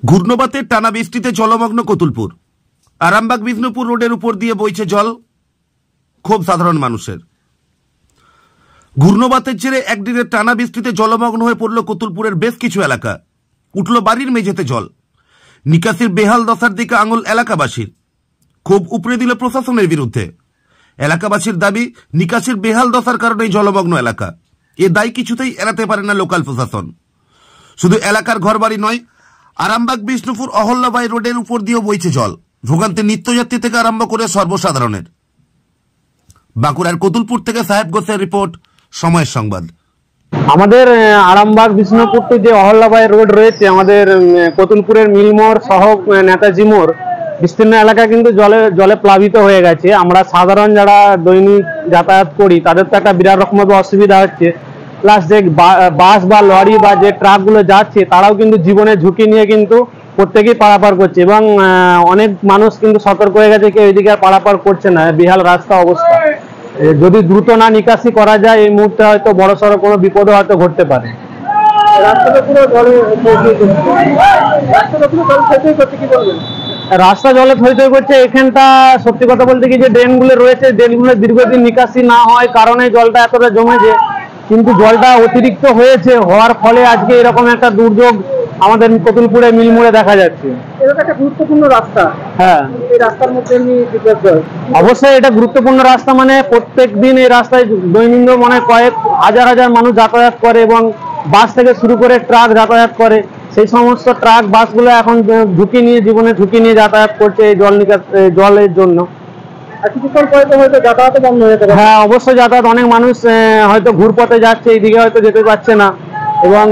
ঘূর্ণবাতের টানা বৃষ্টিতে জলমগ্ন কতুলপুর। আরামবাগ বিষ্ণুপুর রোডের উপর দিয়ে বইছে জল। খুব সাধারণ মানুষের। ঘূর্ণবাতের জেরে একদিনের টানা বৃষ্টিতে জলমগ্ন হয়ে পড়ল কতুলপুরের বেশ কিছু এলাকা। উঠল বাড়ির মেঝেতে জল। নিকাশির বেহাল দশার দিকে আঙুল এলাকাবাসীর। ক্ষোভ উপড়ে দিল প্রশাসনের বিরুদ্ধে। এলাকাবাসীর দাবি, নিকাশির বেহাল দশার কারণেই জলমগ্ন এলাকা। এ দায় কিছুতেই এড়াতে পারে না লোকাল প্রশাসন। শুধু এলাকার ঘরবাড়ি নয়, আরামবাগ বিষ্ণুপুর অহল্যাবাই রোডের উপর দিয়েও বইছে জল। ভোগান্তি নিত্যযাত্রী থেকে আরম্ভ করে সর্বসাধারণের। বাঁকুড়ার কতুলপুর থেকে সাহেব ঘোষের রিপোর্ট, সময়ের সংবাদ। আমাদের আরামবাগ বিষ্ণুপুর যে অহল্যাবাই রোড রয়েছে, আমাদের কতুলপুরের মিলমোড় সহ নেতাজি মোড় বিস্তীর্ণ এলাকা কিন্তু জলে প্লাবিত হয়ে গেছে। আমরা সাধারণ যারা দৈনিক যাতায়াত করি তাদের তো একটা বিরাট রকমভাবে অসুবিধা হচ্ছে। প্লাস যে বাস বা লরি বা যে ট্রাকগুলো যাচ্ছে তারাও কিন্তু জীবনের ঝুঁকি নিয়ে কিন্তু প্রত্যেকেই পারাপার করছে, এবং অনেক মানুষ কিন্তু সতর্ক হয়ে গেছে, কেউ এদিকে আর পারাপার করছে না। বেহাল রাস্তা অবস্থা, যদি দ্রুত না নিকাশি করা যায় এই মুহূর্তে হয়তো বড়সড় কোনো বিপদও হয়তো ঘটতে পারে। রাস্তা জলে থই থই করছে। এখানটা সত্যি কথা বলতে কি, যে ড্রেনগুলো রয়েছে, ড্রেনগুলো দীর্ঘদিন নিকাশি না হয় কারণে জলটা এতটা জমেছে, কিন্তু জলটা অতিরিক্ত হওয়ার ফলে আজকে এরকম একটা দুর্যোগ আমাদের কতুলপুরে মিলমোড়ে দেখা যাচ্ছে। এটা একটা গুরুত্বপূর্ণ রাস্তা। হ্যাঁ, এই রাস্তার মধ্যে অবশ্যই এটা গুরুত্বপূর্ণ রাস্তা। মানে প্রত্যেক দিন এই রাস্তায় দৈনন্দিন মনে কয়েক হাজার হাজার মানুষ যাতায়াত করে, এবং বাস থেকে শুরু করে ট্রাক যাতায়াত করে। সেই সমস্ত ট্রাক বাসগুলো এখন জীবনে ঝুঁকি নিয়ে যাতায়াত করছে এই জলের জন্য। কিছুক্ষণ পরে তো হয়তো যাতায়াত বন্ধ হয়ে যাবে। হ্যাঁ, অবশ্যই যাতায়াত। অনেক মানুষ হয়তো ঘুরপথে যাচ্ছে, এইদিকে হয়তো যেতে পারছে না, এবং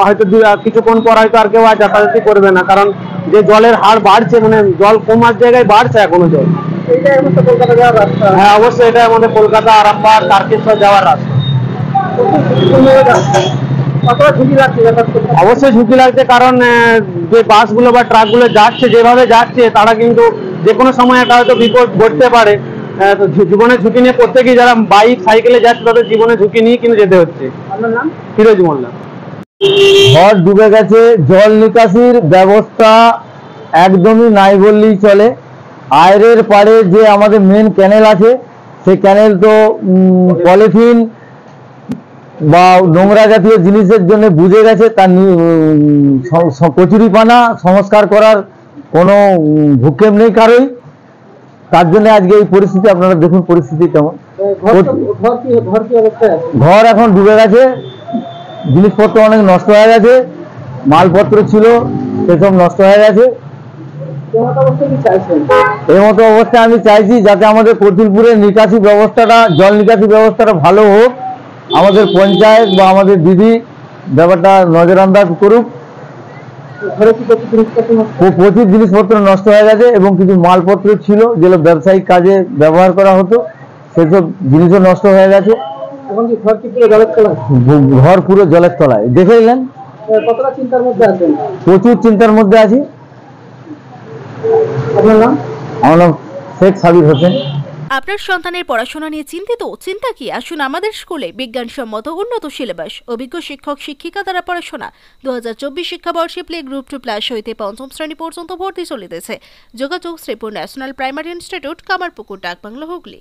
হয়তো কিছুক্ষণ পর হয়তো আর কেউ আর যাতায়াতই করবে না, কারণ যে জলের হার বাড়ছে, মানে জল কমার জায়গায় বাড়ছে এখনো জল। এইটা আমাদের কলকাতা যাওয়ার রাস্তা। হ্যাঁ, অবশ্যই এটা আমাদের কলকাতা, আরামবাগ, তারকেশ্বর যাওয়ার রাস্তা। অবশ্যই ঝুঁকি লাগছে, কারণ যে বাসগুলো বা ট্রাকগুলো যাচ্ছে, যেভাবে যাচ্ছে, তারা কিন্তু যে কোনো সময় একটা হয়তো বিপদ ঘটতে পারে। জীবনের ঝুঁকি নিয়ে প্রত্যেকেই যারা বাইক সাইকেলে যাচ্ছে তাদের জীবনের ঝুঁকি নিয়ে কিন্তু যেতে হচ্ছে। আপনার নাম? ফিরোজ মোল্লা। ঘর ডুবে গেছে, জল নিকাশির ব্যবস্থা একদমই নাই বললেই চলে। আয়রের পাড়ে যে আমাদের মেন ক্যানেল আছে, সেই ক্যানেল তো পলিথিন বা নোংরা জাতীয় জিনিসের জন্য বুঝে গেছে। তার কচুরিপানা সংস্কার করার কোনো ভূক্ষেপ নেই কারোই। তার জন্য আজকে এই পরিস্থিতি। আপনারা দেখুন পরিস্থিতি কেমন। ঘর এখন ডুবে গেছে, জিনিসপত্র অনেক নষ্ট হয়ে গেছে, মালপত্র ছিল সেসব নষ্ট হয়ে গেছে। এই মতো অবস্থায় আমি চাইছি যাতে আমাদের কতুলপুরের নিকাশি ব্যবস্থাটা, জল নিকাশি ব্যবস্থাটা ভালো হোক। আমাদের পঞ্চায়েত বা আমাদের দিদি ব্যাপারটা নজরআন্দাজ করুক। প্রচুর জিনিসপত্র নষ্ট হয়ে গেছে, এবং কিছু মালপত্র ছিল যেগুলো ব্যবসায়িক কাজে ব্যবহার করা হতো, সেসব জিনিসও নষ্ট হয়ে গেছে। ঘর পুরো জলের তলায়। দেখে এলেন কতটা চিন্তার মধ্যে আছেন? প্রচুর চিন্তার মধ্যে আছি। আপনার নাম? আমার নাম শেখ সাবির হোসেন। আপনার সন্তানের পড়াশোনা নিয়ে চিন্তিত? চিন্তা কি, আসুন আমাদের স্কুলে। বিজ্ঞানসম্মত উন্নত সিলেবাস, অভিজ্ঞ শিক্ষক শিক্ষিকা দ্বারা পড়াশোনা। 2024 শিক্ষাবর্ষে প্লে গ্রুপ 2+ হইতে 5ম শ্রেণী পর্যন্ত ভর্তি চলিতেছে। যোগাযোগ Sripur national primary institute, Kamarpukur, ডাকবাংলো, হুগলি।